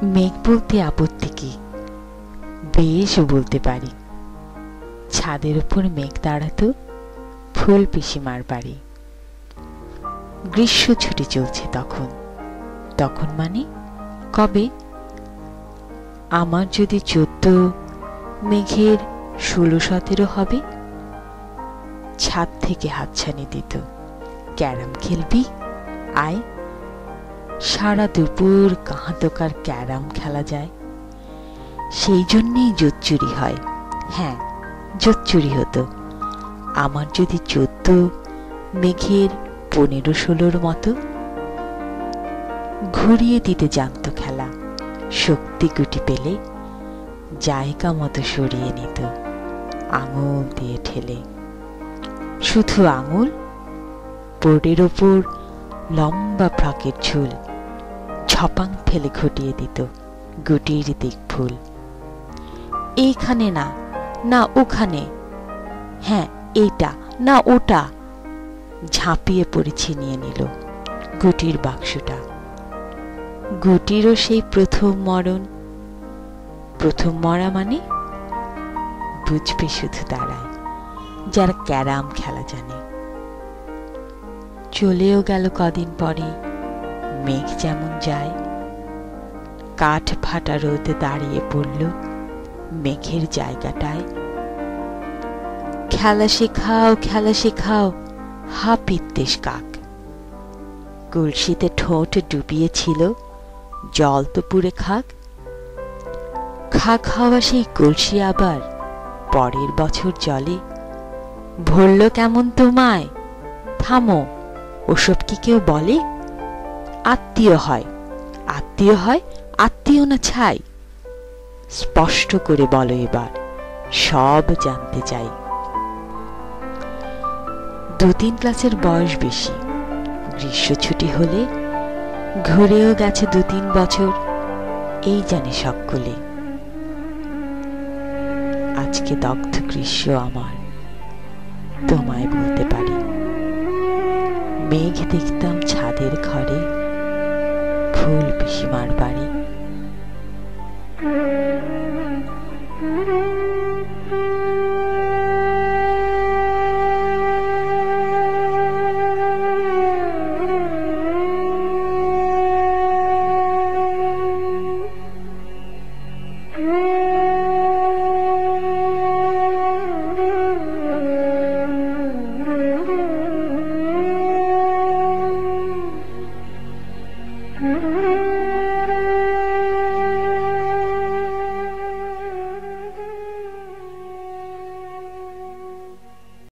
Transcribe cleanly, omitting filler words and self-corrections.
মেঘ বলতে আপত্তি কি? বেশ বলতে পারি। ছাদের উপর মেঘ দাঁড়াতো ফুল পিসিমার বাড়ি। গ্রীষ্ম ছুটি চলছে তখন। তখন মানে কবে? আমার যদি 14, মেঘের 16-17 হবে। ছাদ থেকে হাতছানি দিত, ক্যারাম খেলবি? আয়। সারা দুপুর কাহাতকার ক্যারাম খেলা যায়। সেই জন্যেই জোচ্চুরি হয়। হ্যাঁ, জোচ্চুরি হতো। আমার যদি 14, মেঘের 15-16 মতো। ঘুরিয়ে দিতে জানত খেলা। শক্তি গুটি পেলে জায়গা মতো সরিয়ে নিত আঙুল দিয়ে ঠেলে। শুধু আঙুল, বোর্ডের ওপর লম্বা ফ্রকের ঝুল ঝপাং ফেলে ঘটিয়ে দিত গুটির দিক ফুল। এইখানে না, না ওখানে, হ্যাঁ এইটা না ওটা। ঝাঁপিয়ে পড়ে ছিনিয়ে নিল গুটির বাক্সটা। গুটিরও সেই প্রথম মরণ। প্রথম মরা মানে বুঝবে শুধু তারাই যারা ক্যারাম খেলা জানে। চলেও গেল কদিন পরে মেঘ যেমন যায়। কাঠ ফাটা রোদে দাঁড়িয়ে পড়ল মেঘের জায়গাটায়। খেলা শেখাও, খেলা শেখাও, হা পিত্তেশ কাক। কলসিতে ঠোঁট ডুবিয়েছিল, জল তো পুড়ে খাক। খাক হওয়া সেই কলসি আবার পরের বছর জলে ভরল কেমন তোমায়? থামো, ওসব কি কেউ বলে? আত্মীয় হয়, আত্মীয় হয়, আত্মীয় না ছাই। স্পষ্ট করে বলো এবার, সব জানতে চাই। 2-3 ক্লাসের বয়স বেশি। গ্রীষ্ম ছুটি হলে ঘুরেও গেছে 2-3 বছর, এই জানে সকলে। আজকে দগ্ধ গ্রীষ্ম আমার, তোমায় বলতে পারি। মেঘ দেখতাম ছাদের ঘরে, ফুল পিসিমার বাড়ি।